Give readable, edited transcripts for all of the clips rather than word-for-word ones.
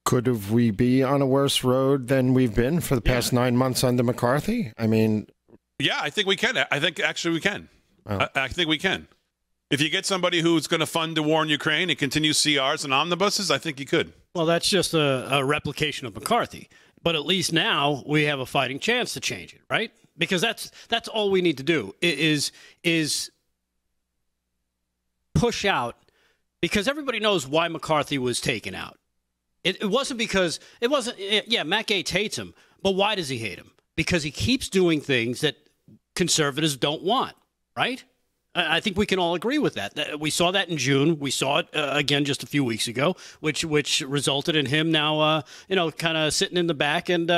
Could we be on a worse road than we've been for the past 9 months under McCarthy? I mean, yeah, I think we can. I think actually we can. Oh. I think we can. If you get somebody who's going to fund the war in Ukraine and continue CRs and omnibuses, I think you could. Well, that's just a replication of McCarthy. But at least now we have a fighting chance to change it, right? Because that's all we need to do is push out, because everybody knows why McCarthy was taken out. It wasn't because it wasn't. Yeah, Matt Gaetz hates him, but why does he hate him? Because he keeps doing things that conservatives don't want, right? I think we can all agree with that. We saw that in June. We saw it again just a few weeks ago, which resulted in him now, kind of sitting in the back and,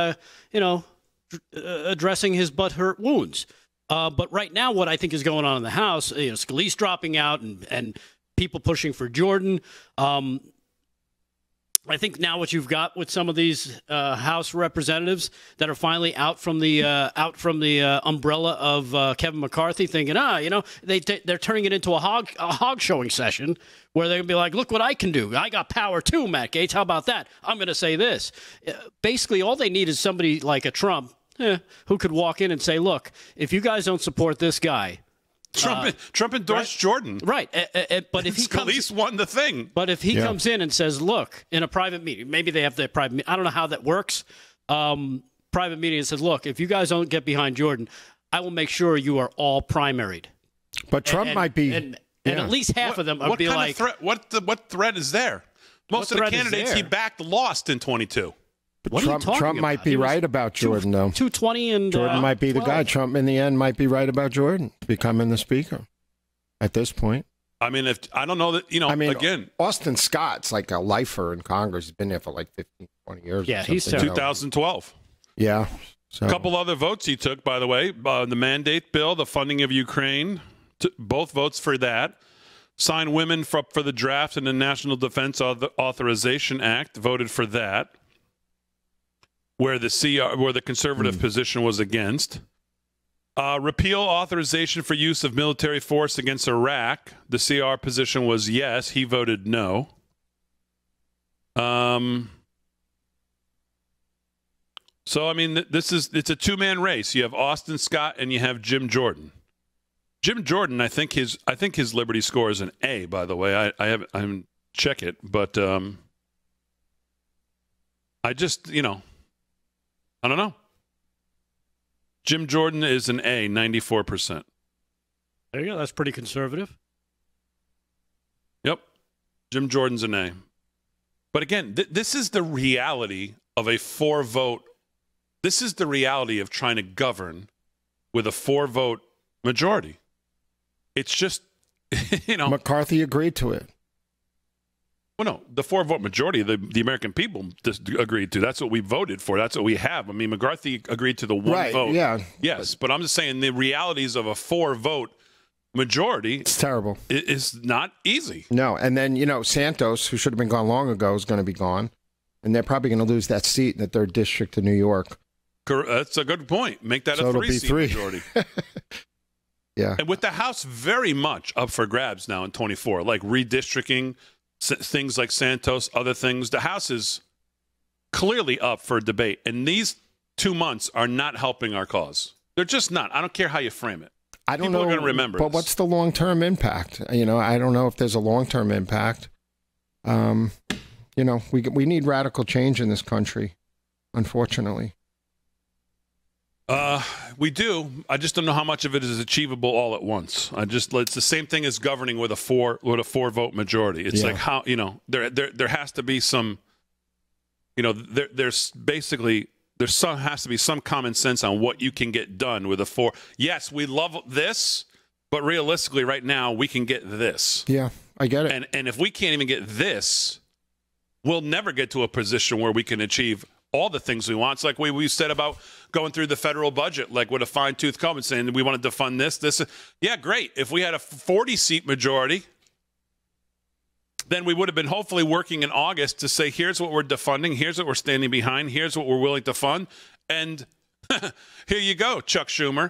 addressing his butt-hurt wounds. But right now, what I think is going on in the House, Scalise dropping out and people pushing for Jordan. I think now what you've got with some of these House representatives that are finally out from the umbrella of Kevin McCarthy, thinking, they're turning it into a hog showing session where they're gonna be like, look what I can do. I got power too, Matt Gaetz. How about that? I'm going to say this. Basically, all they need is somebody like a Trump who could walk in and say, look, if you guys don't support this guy. Trump endorsed right? Jordan. Right. But if he Scalise won the thing. But if he comes in and says, look, in a private meeting, maybe they have their private meeting. I don't know how that works. Private meeting and says, look, if you guys don't get behind Jordan, I will make sure you are all primaried. But Trump might be. And at least half of them would be like. What threat is there? Most of the candidates he backed lost in 22. Trump might be right about Jordan, though. 220 and Jordan might be the guy. Trump, in the end, might be right about Jordan becoming the speaker at this point. I mean, I don't know that, again. Austin Scott's like a lifer in Congress. He's been there for like 15, 20 years. Yeah, he's 2012. Yeah. So. A couple other votes he took, by the way. The mandate bill, the funding of Ukraine, both votes for that. Signed women for the draft and the National Defense Authorization Act, voted for that. Where the conservative position was against. Repeal authorization for use of military force against Iraq. The CR position was yes. He voted no. So I mean, it's a two-man race. You have Austin Scott and you have Jim Jordan. Jim Jordan, I think his Liberty score is an A. By the way, I haven't check it, but I just I don't know. Jim Jordan is an A, 94%. There you go. That's pretty conservative. Yep. Jim Jordan's an A. But again, this is the reality of a 4-vote. This is the reality of trying to govern with a 4-vote majority. It's just, McCarthy agreed to it. Well, no, the 4-vote majority, the American people just agreed to. That's what we voted for. That's what we have. I mean, McCarthy agreed to the one vote. Yeah. Yes, but I'm just saying the realities of a 4-vote majority. It's terrible. Is not easy. No, and then, Santos, who should have been gone long ago, is going to be gone. And they're probably going to lose that seat in the 3rd District of New York. That's a good point. Make that so a 3-seat majority. Yeah. And with the House very much up for grabs now in 24, like redistricting, things like Santos, other things. The House is clearly up for debate. And these 2 months are not helping our cause. They're just not. I don't care how you frame it. I don't People know. are going to remember But what's the long-term impact? I don't know if there's a long-term impact. We need radical change in this country, unfortunately. We do. I just don't know how much of it is achievable all at once. It's the same thing as governing with a 4-vote majority. It's like how, there has to be some, has to be some common sense on what you can get done with a 4. Yes, we love this, but realistically right now we can get this. Yeah, I get it. And if we can't even get this, we'll never get to a position where we can achieve all the things we want. It's like we said about going through the federal budget, like with a fine-tooth comb and saying we wanted to fund this. Yeah, great. If we had a 40-seat majority, then we would have been hopefully working in August to say, here's what we're defunding, here's what we're standing behind, here's what we're willing to fund, and here you go, Chuck Schumer.